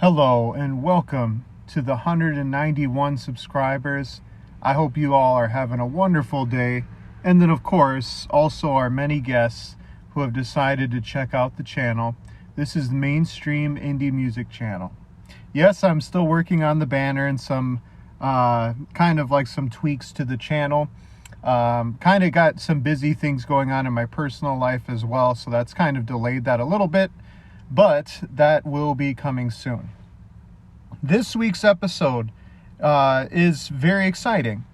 Hello and welcome to the 191 subscribers. I hope you all are having a wonderful day. And then of course, also our many guests who have decided to check out the channel. This is the Mainstream Indie Music Channel. Yes, I'm still working on the banner and some kind of like some tweaks to the channel. Kind of got some busy things going on in my personal life as well, so that's kind of delayed that a little bit, but that will be coming soon. This week's episode is very exciting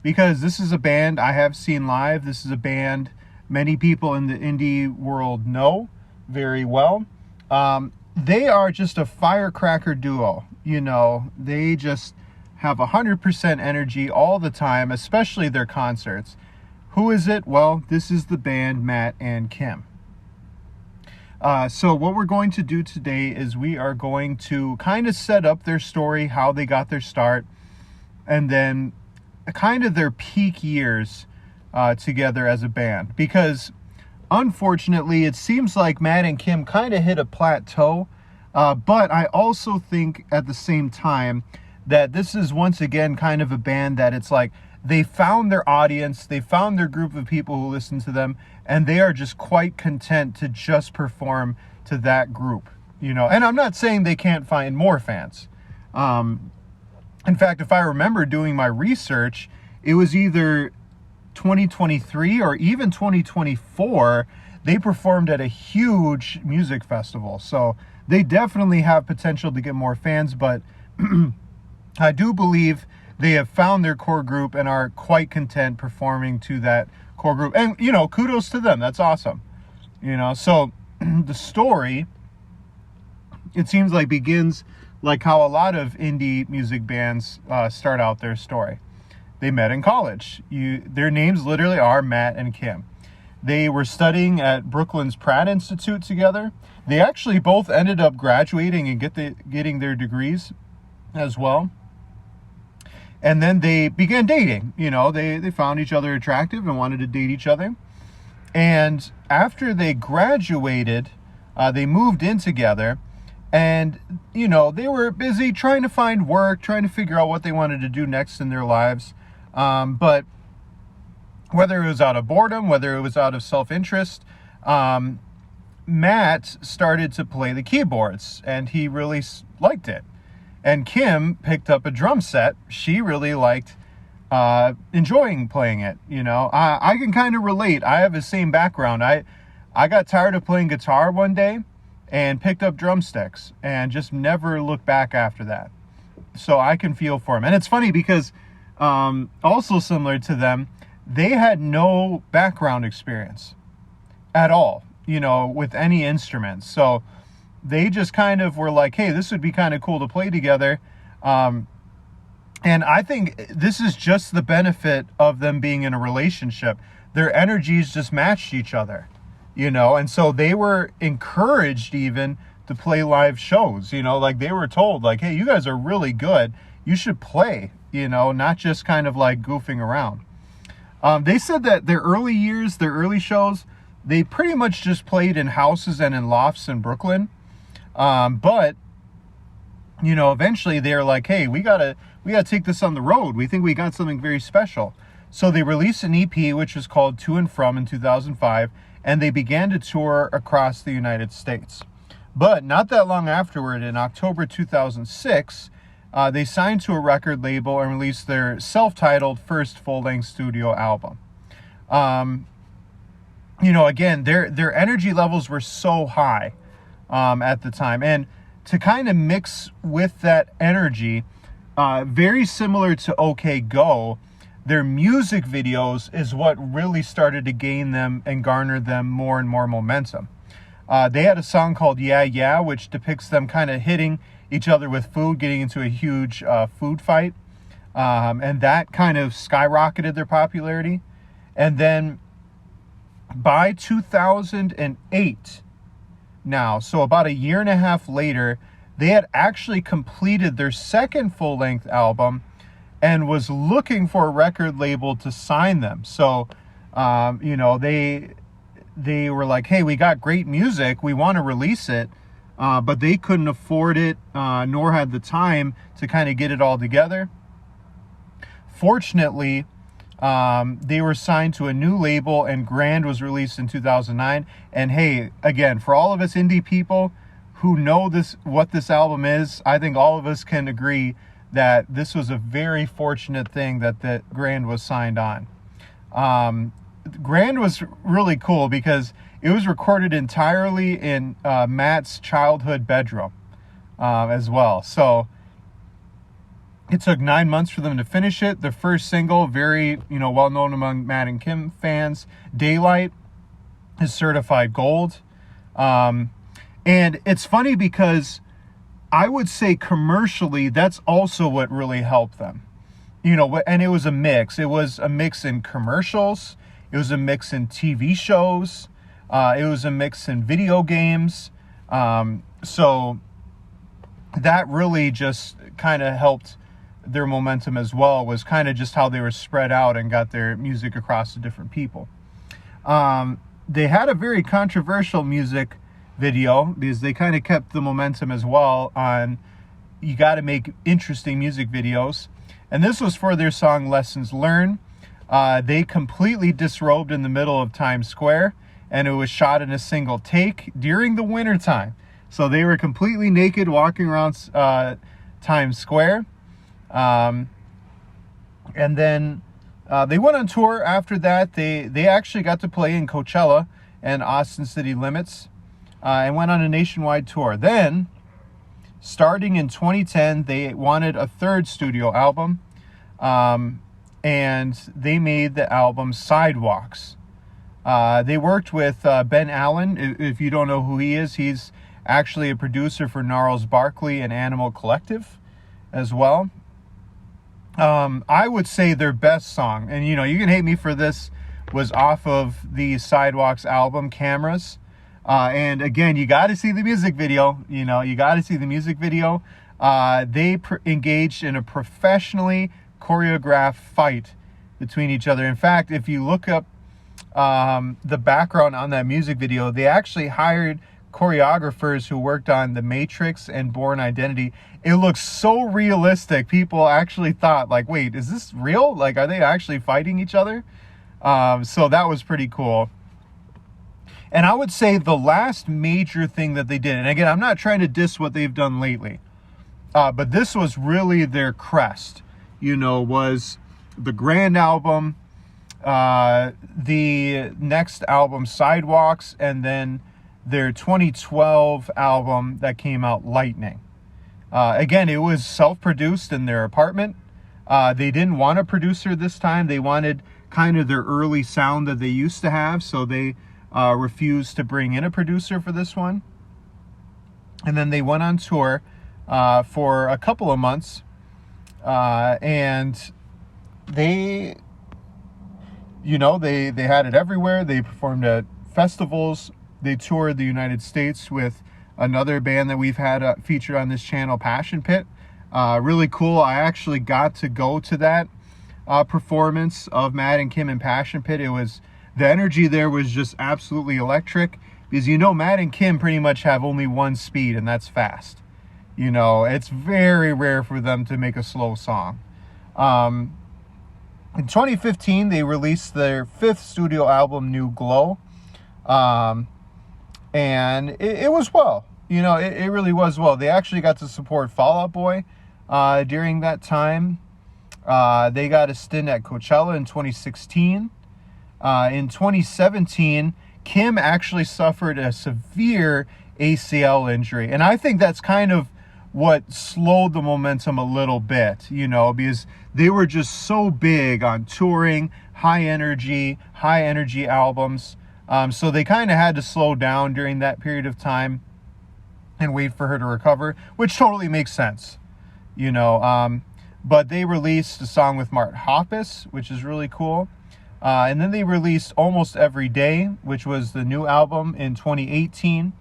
because this is a band I have seen live. This is a band many people in the indie world know very well. They are just a firecracker duo. You know, they just have 100% energy all the time, especially their concerts. Who is it? Well, this is the band Matt and Kim. So what we're going to do today is we are going to kind of set up their story, how they got their start, and then kind of their peak years together as a band. Because unfortunately, it seems like Matt and Kim kind of hit a plateau, but I also think at the same time that this is once again kind of a band that it's like they found their audience, they found their group of people who listen to them, and they are just quite content to just perform to that group, you know. And I'm not saying they can't find more fans. In fact, if I remember doing my research, it was either 2023 or even 2024, they performed at a huge music festival. So they definitely have potential to get more fans, but I do believe they have found their core group and are quite content performing to that core group. And, you know, kudos to them. That's awesome. You know, so the story, it seems like begins like how a lot of indie music bands start out their story. They met in college. Their names literally are Matt and Kim. They were studying at Brooklyn's Pratt Institute together. They actually both ended up graduating and getting their degrees as well. And then they began dating. You know, they found each other attractive and wanted to date each other. And after they graduated, they moved in together. And, you know, they were busy trying to find work, trying to figure out what they wanted to do next in their lives. But whether it was out of boredom, whether it was out of self-interest, Matt started to play the keyboards, and he really liked it. And Kim picked up a drum set. She really liked enjoying playing it. You know, I can kind of relate. I have the same background. I got tired of playing guitar one day and picked up drumsticks and just never looked back after that. So I can feel for him. And it's funny because also similar to them, they had no background experience at all, you know, with any instruments. So they just kind of were like, hey, this would be kind of cool to play together. And I think this is just the benefit of them being in a relationship. Their energies just matched each other, you know, and so they were encouraged even to play live shows, you know, like they were told like, hey, you guys are really good. You should play, you know, not just kind of like goofing around. They said that their early years, their early shows, they pretty much just played in houses and in lofts in Brooklyn. But, you know, eventually they're like, hey, we gotta take this on the road. We think we got something very special. So they released an EP, which was called To and From in 2005, and they began to tour across the United States. But not that long afterward, in October 2006, they signed to a record label and released their self-titled first full-length studio album. You know, again, their energy levels were so high at the time, and to kind of mix with that energy, very similar to OK Go, their music videos is what really started to gain them and garner them more and more momentum. They had a song called Yeah Yeah, which depicts them kind of hitting each other with food, getting into a huge food fight, and that kind of skyrocketed their popularity. And then by 2008 now, so about a year and a half later, they had actually completed their second full-length album and was looking for a record label to sign them. So, you know, they were like, hey, we got great music, we want to release it. but they couldn't afford it, nor had the time to kind of get it all together. Fortunately, they were signed to a new label, and Grand was released in 2009. And hey, again, for all of us indie people who know what this album is, I think all of us can agree that this was a very fortunate thing that Grand was signed on. Grand was really cool because it was recorded entirely in Matt's childhood bedroom as well. So it took 9 months for them to finish it. The first single, very well known among Matt and Kim fans, Daylight, is certified gold. And it's funny because I would say commercially, that's also what really helped them. And it was a mix. It was a mix in commercials. It was a mix in TV shows. It was a mix in video games. So that really just kind of helped their momentum as well, was kind of just how they were spread out and got their music across to different people. They had a very controversial music video because they kind of kept the momentum as well on, you got to make interesting music videos. And this was for their song Lessons Learned. They completely disrobed in the middle of Times Square, and it was shot in a single take during the winter time. So they were completely naked walking around Times Square. And then they went on tour after that. They actually got to play in Coachella and Austin City Limits, and went on a nationwide tour. Then, starting in 2010, they wanted a third studio album, and they made the album Sidewalks. They worked with Ben Allen. If you don't know who he is, he's actually a producer for Gnarls Barkley and Animal Collective as well. I would say their best song, and you can hate me for this, was off of the Sidewalks album, Cameras. And again, you got to see the music video. You got to see the music video. They engaged in a professionally choreographed fight between each other. In fact, if you look up the background on that music video, they actually hired choreographers who worked on The Matrix and Bourne Identity. It looks so realistic. People actually thought, like, wait, is this real? Like, are they actually fighting each other? So that was pretty cool. And I would say the last major thing that they did, and again, I'm not trying to diss what they've done lately, but this was really their crest, was the Grand album, the next album, Sidewalks, and then their 2012 album that came out, Lightning. Again, it was self-produced in their apartment. They didn't want a producer this time. They wanted kind of their early sound that they used to have, so they refused to bring in a producer for this one. And then they went on tour for a couple of months, and they had it everywhere. They performed at festivals. They toured the United States with another band that we've had featured on this channel, Passion Pit. Really cool. I actually got to go to that performance of Matt and Kim in Passion Pit. The energy there was just absolutely electric, because Matt and Kim pretty much have only one speed, and that's fast. It's very rare for them to make a slow song. In 2015, they released their fifth studio album, New Glow. And it was well. It really was well. They actually got to support Fall Out Boy during that time. They got a stint at Coachella in 2016. In 2017, Kim actually suffered a severe ACL injury. And I think that's kind of what slowed the momentum a little bit, because they were just so big on touring, high energy albums. So they kind of had to slow down during that period of time and wait for her to recover, which totally makes sense, But they released a song with Mark Hoppus, which is really cool. And then they released Almost Every Day, which was the new album in 2018.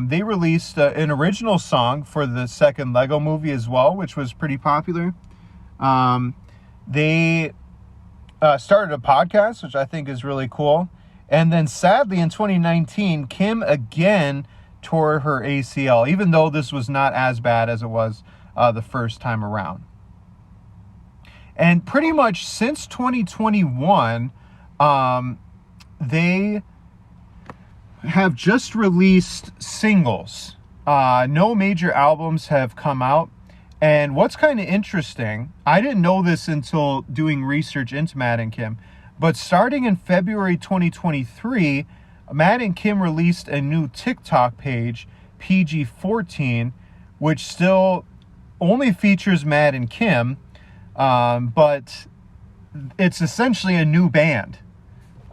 They released an original song for the second Lego movie as well, which was pretty popular. They started a podcast, which I think is really cool. And then sadly in 2019, Kim again tore her ACL, even though this was not as bad as it was the first time around. And pretty much since 2021, they have just released singles. No major albums have come out. And what's kind of interesting, I didn't know this until doing research into Matt and Kim, but starting in February 2023, Matt and Kim released a new TikTok page, PG-14, which still only features Matt and Kim, but it's essentially a new band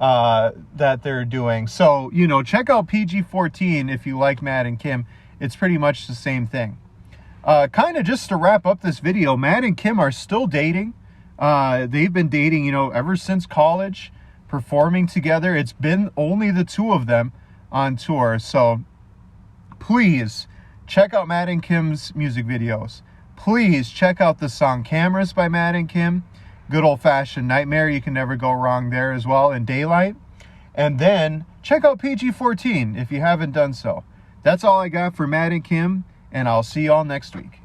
that they're doing. So, you know, check out PG-14 if you like Matt and Kim. It's pretty much the same thing. Kind of just to wrap up this video, Matt and Kim are still dating. They've been dating, you know, ever since college, performing together. It's been only the two of them on tour. So please check out Matt and Kim's music videos. Please check out the song Cameras by Matt and Kim. Good old-fashioned Nightmare. You can never go wrong there as well. And Daylight. And then check out PG-14 if you haven't done so. That's all I got for Matt and Kim, and I'll see y'all next week.